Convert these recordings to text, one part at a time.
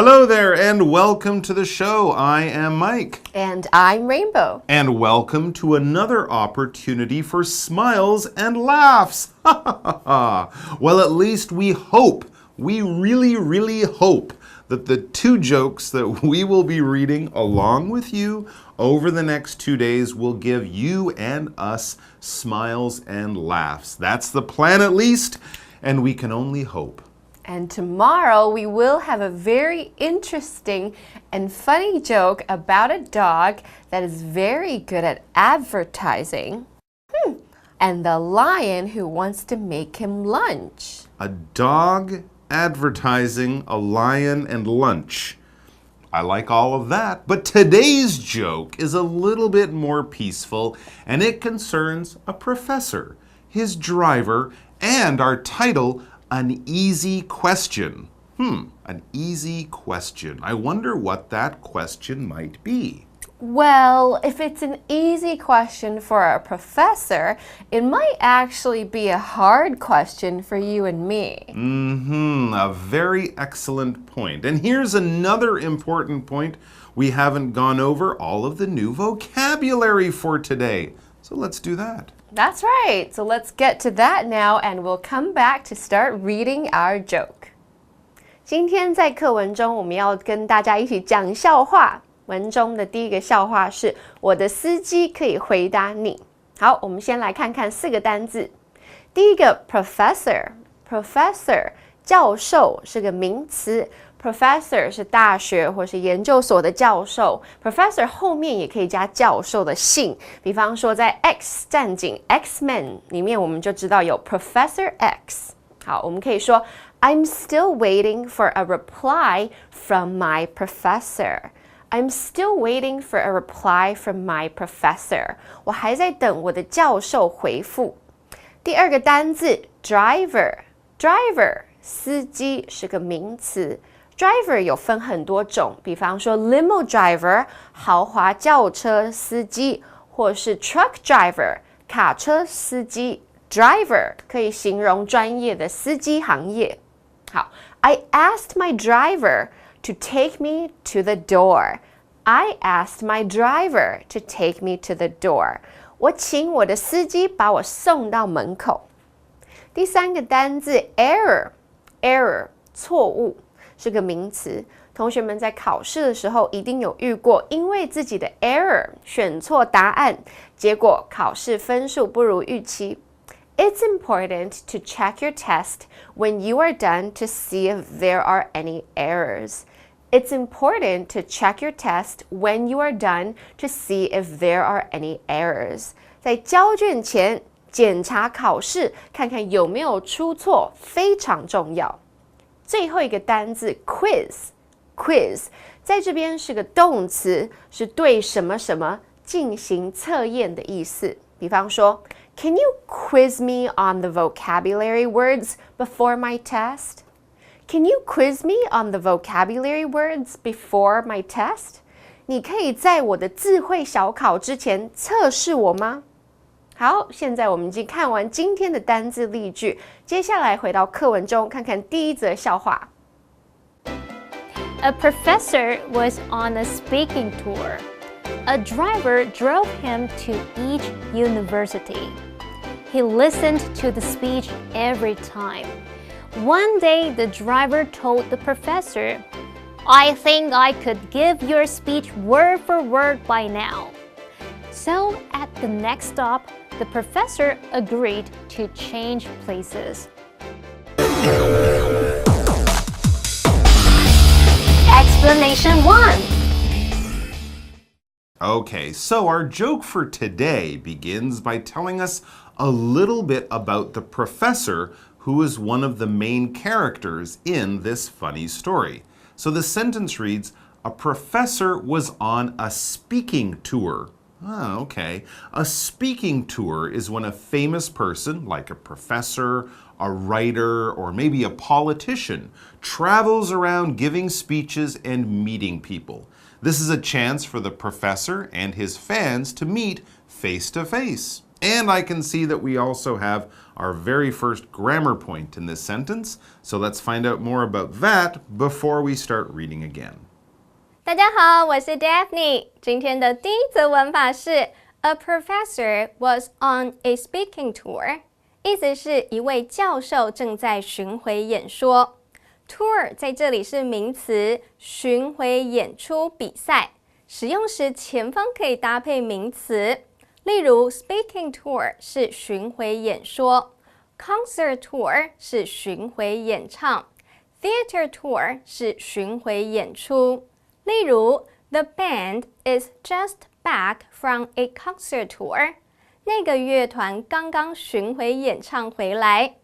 Hello there and welcome to the show. I am Mike. And I'm Rainbow. And welcome to another opportunity for smiles and laughs. Well, at least we really hope that the two jokes that we will be reading along with you over the next 2 days will give you and us smiles and laughs. That's the plan at least, and we can only hope. And tomorrow we will have a very interesting and funny joke about a dog that is very good at advertising. And the lion who wants to make him lunch. A dog advertising a lion and lunch. I like all of that. But today's joke is a little bit more peaceful, and it concerns a professor, his driver, and our title, An Easy Question. An easy question. I wonder what that question might be. Well, if it's an easy question for a professor, it might actually be a hard question for you and me. A very excellent point. And here's another important point. We haven't gone over all of the new vocabulary for today. So let's do that. That's right. So let's get to that now and we'll come back to start reading our joke. 今天在课文中我们要跟大家一起讲笑话。文中的第一个笑话是我的司机可以回答你。好，我们先来看看4个单字。第一个 professor 教授是个名词。Professor 是大学或是研究所的教授 Professor 后面也可以加教授的姓，比方说在 X 战警 X-Men 里面我们就知道有 Professor X。 好，我们可以说 I'm still waiting for a reply from my professor. I'm still waiting for a reply from my professor. 我还在等我的教授回复。第二个单字 driver 司机是个名词。Driver 有分很多种，比方说 limo driver 豪华轿车司机，或是 truck driver 卡车司机。Driver 可以形容专业的司机行业。好 I asked my driver to take me to the door. I asked my driver to take me to the door. 我请我的司机把我送到门口。第3个单字 error 错误是个名词，同学们在考试的时候一定有遇过，因为自己的 error 选错答案，结果考试分数不如预期。It's important to check your test when you are done to see if there are any errors. It's important to check your test when you are done to see if there are any errors. 在交卷前检查考试，看看有没有出错，非常重要。最后一个单字 quiz 在这边是个动词，是对什么什么进行测验的意思。比方说 Can you quiz me on the vocabulary words before my test? Can you quiz me on the vocabulary words before my test? 你可以在我的字汇小考之前测试我吗？好，现在我们已经看完今天的单字例句，接下来回到课文中，看看第一则笑话。A professor was on a speaking tour. A driver drove him to each university. He listened to the speech every time. One day, the driver told the professor, I think I could give your speech word for word by now. So, at the next stop, the professor agreed to change places. Explanation 1. Okay, so our joke for today begins by telling us a little bit about the professor who is one of the main characters in this funny story. So the sentence reads, a professor was on a speaking tour. Oh, okay. A speaking tour is when a famous person, like a professor, a writer, or maybe a politician, travels around giving speeches and meeting people. This is a chance for the professor and his fans to meet face to face. And I can see that we also have our very first grammar point in this sentence. So let's find out more about that before we start reading again. 大家好，我是 Daphne。今天的第一则文法是 A professor was on a speaking tour， 意思是一位教授正在巡回演说。Tour 在这里是名词，巡回演出比赛。使用时前方可以搭配名词。例如 speaking tour 是巡回演说 ，concert tour 是巡回演唱 ，theater tour 是巡回演出。例如 The band is just back from a concert tour， 那个乐团刚刚巡回演唱回来。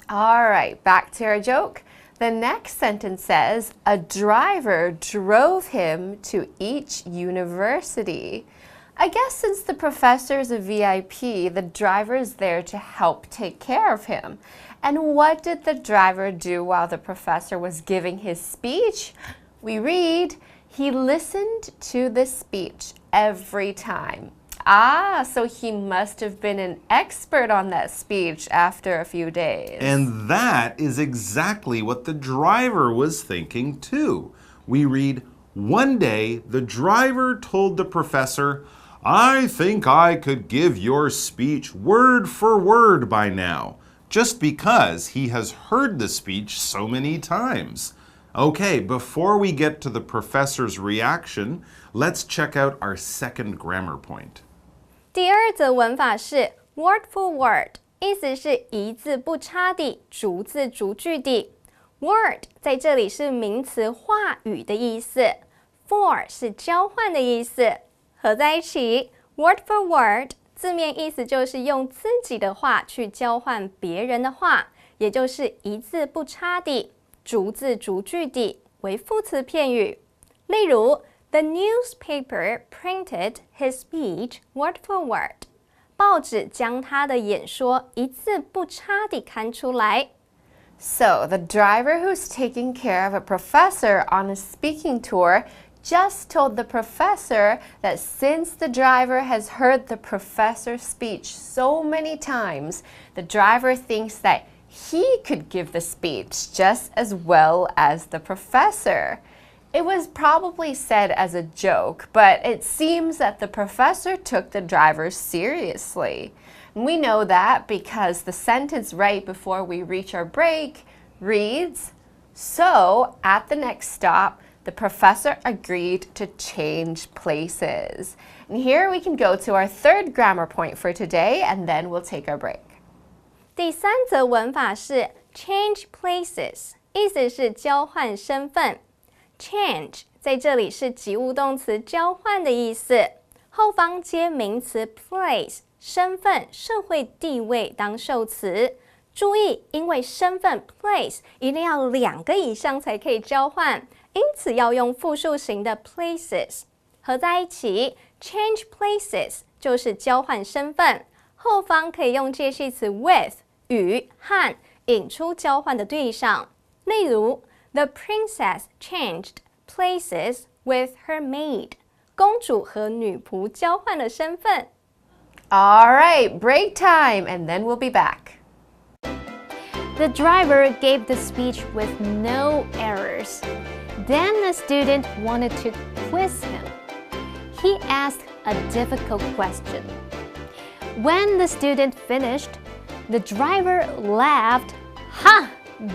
All right, back to our joke. The next sentence says, a driver drove him to each university. I guess since the professor is a VIP, the driver is there to help take care of him. And what did the driver do while the professor was giving his speech? We read, he listened to the speech every time. So he must have been an expert on that speech after a few days. And that is exactly what the driver was thinking too. We read, one day the driver told the professor, I think I could give your speech word for word by now, just because he has heard the speech so many times. Okay, before we get to the professor's reaction, let's check out our second grammar point. 第二则文法是 word for word， 意思是一字不差地，逐字逐句地。Word 在这里是名词话语的意思 ，for 是交换的意思。合在一起 ，word for word 字面意思就是用自己的话去交换别人的话，也就是一字不差地、逐字逐句地为副词片语。例如 ，The newspaper printed his speech word for word。报纸将他的演说一字不差地刊出来。So the driver who's taking care of a professor on a speaking tour just told the professor that since the driver has heard the professor's speech so many times, the driver thinks that he could give the speech just as well as the professor. It was probably said as a joke, but it seems that the professor took the driver seriously. And we know that because the sentence right before we reach our break reads, so at the next stop, the professor agreed to change places. And here we can go to our third grammar point for today, and then we'll take our break. 第三则文法是 change places， 意思是交换身份。Change 在这里是及物动词交换的意思，后方接名词 place， 身份、社会地位当受词。注意，因为身份 place 一定要2个以上才可以交换，因此要用复数型的 places。合在一起 ，change places 就是交换身份，后方可以用介系词 with 与和引出交换的对象。例如 ，The princess changed places with her maid。公主和女仆交换了身份。All right, break time, and then we'll be back. The driver gave the speech with no errors. Then the student wanted to quiz him. He asked a difficult question. When the student finished, the driver laughed. Ha!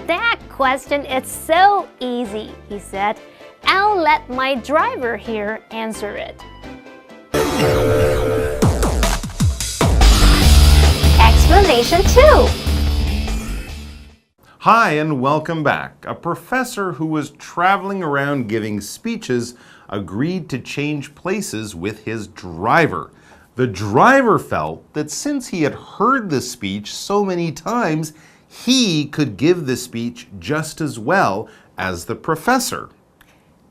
That question is so easy, he said. I'll let my driver here answer it. Explanation 2. Hi and welcome back. A professor who was traveling around giving speeches agreed to change places with his driver. The driver felt that since he had heard the speech so many times, he could give the speech just as well as the professor.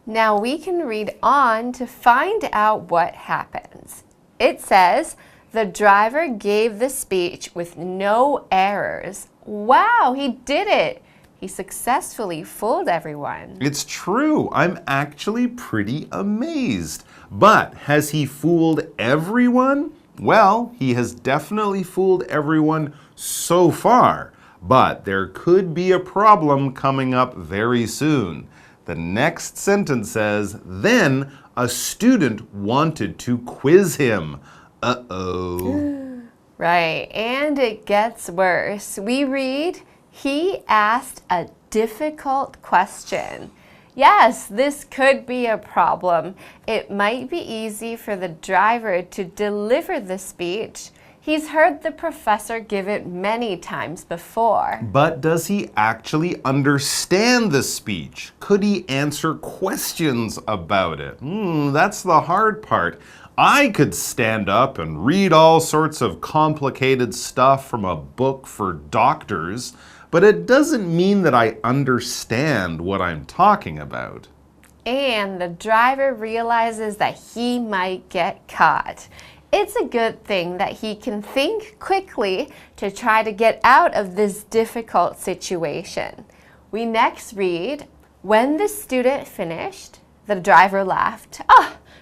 Now we can read on to find out what happens. It says, the driver gave the speech with no errors. Wow, he did it! He successfully fooled everyone. It's true. I'm actually pretty amazed. But has he fooled everyone? Well, he has definitely fooled everyone so far, but there could be a problem coming up very soon. The next sentence says, then a student wanted to quiz him. Uh-oh. Right, and it gets worse. We read, he asked a difficult question. Yes, this could be a problem. It might be easy for the driver to deliver the speech. He's heard the professor give it many times before. But does he actually understand the speech? Could he answer questions about it? That's the hard part. I could stand up and read all sorts of complicated stuff from a book for doctors, but it doesn't mean that I understand what I'm talking about. And the driver realizes that he might get caught. It's a good thing that he can think quickly to try to get out of this difficult situation. We next read, when the student finished, the driver laughed.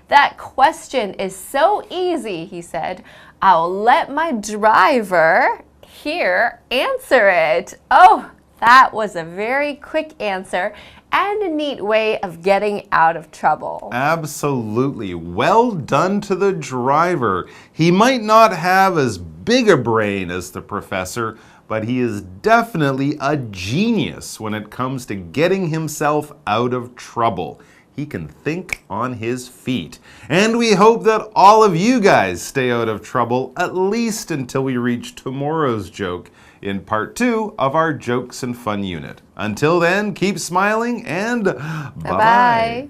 That question is so easy, he said. I'll let my driver here answer it. Oh, that was a very quick answer and a neat way of getting out of trouble. Absolutely. Well done to the driver. He might not have as big a brain as the professor, but he is definitely a genius when it comes to getting himself out of trouble. He can think on his feet. And we hope that all of you guys stay out of trouble, at least until we reach tomorrow's joke in part 2 of our Jokes and Fun unit. Until then, keep smiling and bye-bye.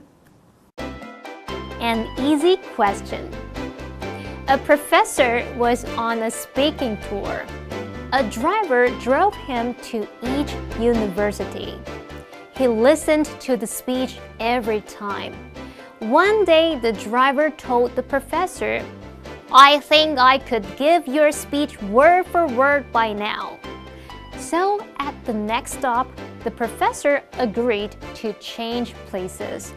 An easy question. A professor was on a speaking tour. A driver drove him to each university. He listened to the speech every time. One day, the driver told the professor, I think I could give your speech word for word by now. So, at the next stop, the professor agreed to change places.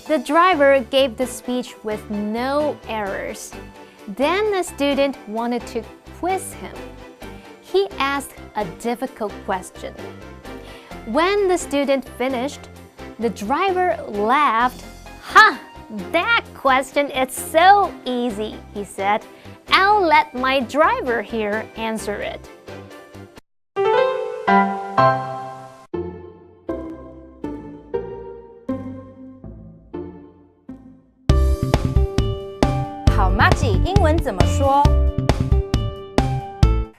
The driver gave the speech with no errors. Then the student wanted to quiz him. He asked a difficult question. When the student finished, the driver laughed. That question is so easy, he said. I'll let my driver here answer it. 好，麻吉，英文怎么说？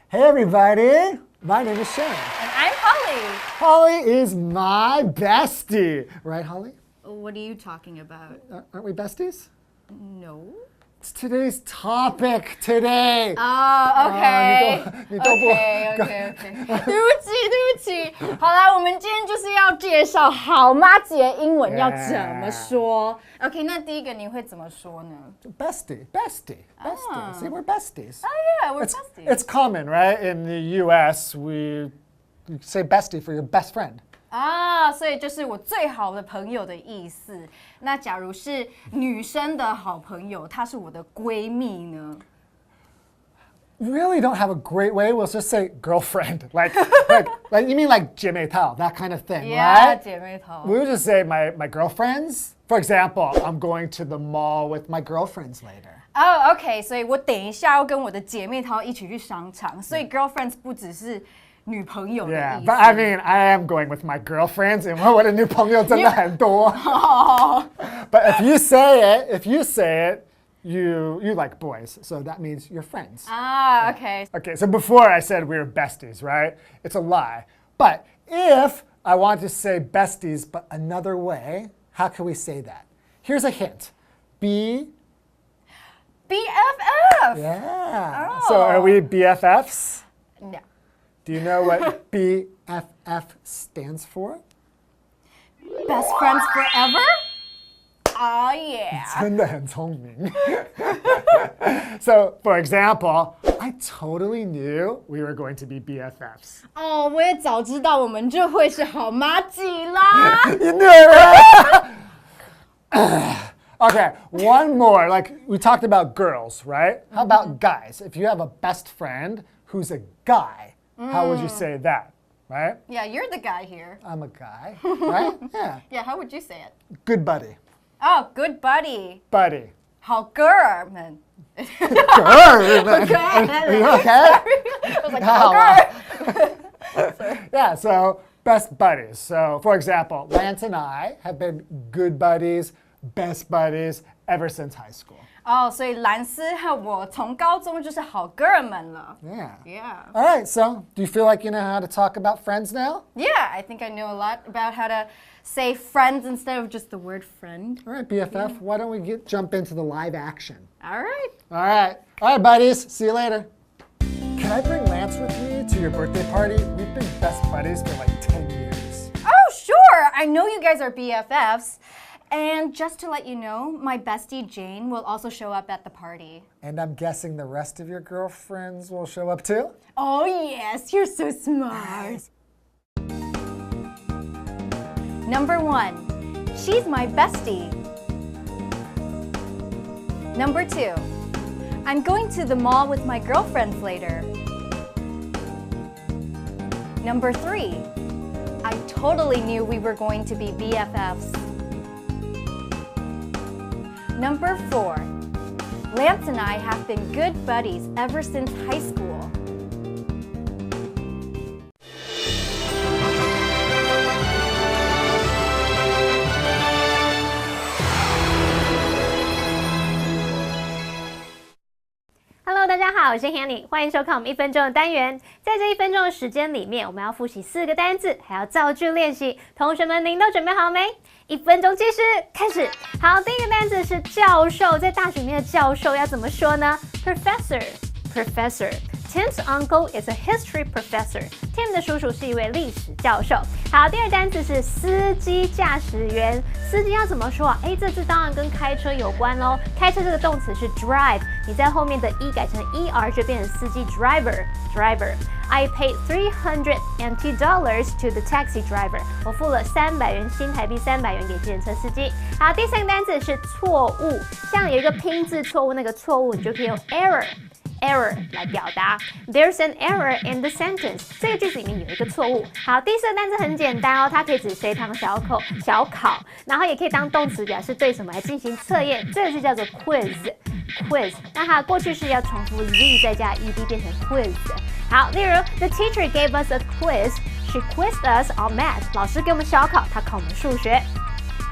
Hey everybody, my name is Sharon. And I'm Holly. Holly is my bestie. Right, Holly? What are you talking about? Aren't we besties? No. It's today's topic today. Oh, okay. 你都不 OK。对不起。好啦，我们今天就是要介绍好麻吉的英文要怎么说。OK， 那第一个你会怎么说呢？ Bestie. See, we're besties. Oh yeah, we're besties. It's common, right? In the U.S., you say bestie for your best friend. 所以就是我最好的朋友的意思。那假如是女生的好朋友，她是我的闺蜜呢？ Really don't have a great way. We'll just say girlfriend, like you mean like 姐妹淘, that kind of thing, Yeah, right? 姐妹淘。 We would just say my girlfriends. For example, I'm going to the mall with my girlfriends later. OK， 所以我等一下要跟我的姐妹淘一起去商场，所以 girlfriends 不只是女朋友的 Yeah, 意思。 but I mean, I am going with my girlfriends, and 我的女朋友真的很多。But if you say it, you like boys, so that means you're friends. OK。 Okay, so before I said we were besties, right? It's a lie. But if I want to say besties, but another way, how can we say that? Here's a hint. BFF。 Yeah. Oh. So are we BFFs? No. Do you know what BFF stands for? Best friends forever? Oh yeah. 真的很聪明。So, for example, I totally knew we were going to be BFFs. 我也早知道我们就会是好麻吉啦。You knew it, right? Okay, one more. Like we talked about girls, right? How about guys? If you have a best friend who's a guy, how would you say that? Right? Yeah, you're the guy here. I'm a guy, right? Yeah. Yeah, how would you say it? Good buddy. Oh, good buddy. Buddy. 好哥们。Are you okay? I was like, 好哥。Yeah, so best buddies. So, for example, Lance and I have been good buddies, best buddies ever since high school. 哦，所以兰斯和我从高中就是好哥们了。Yeah. Yeah. All right, so do you feel like you know how to talk about friends now? Yeah, I think I know a lot about how to say friends instead of just the word friend. All right, BFF, why don't we jump into the live action? All right. All right, buddies. See you later. Can I bring Lance with me to your birthday party? We've been best buddies for like 10 years. Oh, sure. I know you guys are BFFs. And just to let you know, my bestie Jane will also show up at the party. And I'm guessing the rest of your girlfriends will show up too? Oh, yes. You're so smart. Number 1. She's my bestie. Number 2. I'm going to the mall with my girlfriends later. Number 3. I totally knew we were going to be BFFs. Number 4. Lance and I have been good buddies ever since high school. Hello， 大家好，我是 Hanny， 欢迎收看我们1分钟的单元。在这1分钟的时间里面，我们要复习4个单字，还要造句练习。同学们，您都准备好没？1分钟计时开始。好，第一个单字是教授，在大学里面的教授要怎么说呢 ？Professor。Tim's uncle is a history professor. Tim 的叔叔是一位历史教授。好，第二单字是司机驾驶员。司机要怎么说啊？这字当然跟开车有关咯。开车这个动词是 drive， 你在后面的 e 改成 er 就变成司机 driver。I paid $300 to the taxi driver. 我付了300元新台币300元给计程车司机。好，第三个单字是错误，像有一个拼字错误，那个错误你就可以用 error 来表达。There's an error in the sentence. 这个句子里面有一个错误。好，第四个单字很简单哦，它可以指随堂小考，然后也可以当动词表示对什么来进行测验。这个就叫做 quiz。那它的过去式要重复 z 再加 ed 变成 quiz。好，例如 The teacher gave us a quiz. She quizzed us on math. 老师给我们小考，他考我们数学。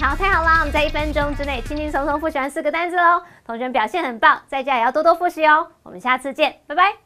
好，太好啦！我们在1分钟之内轻轻松松复习完4个单字喽。同学们表现很棒，在家也要多多复习哦。我们下次见，拜拜。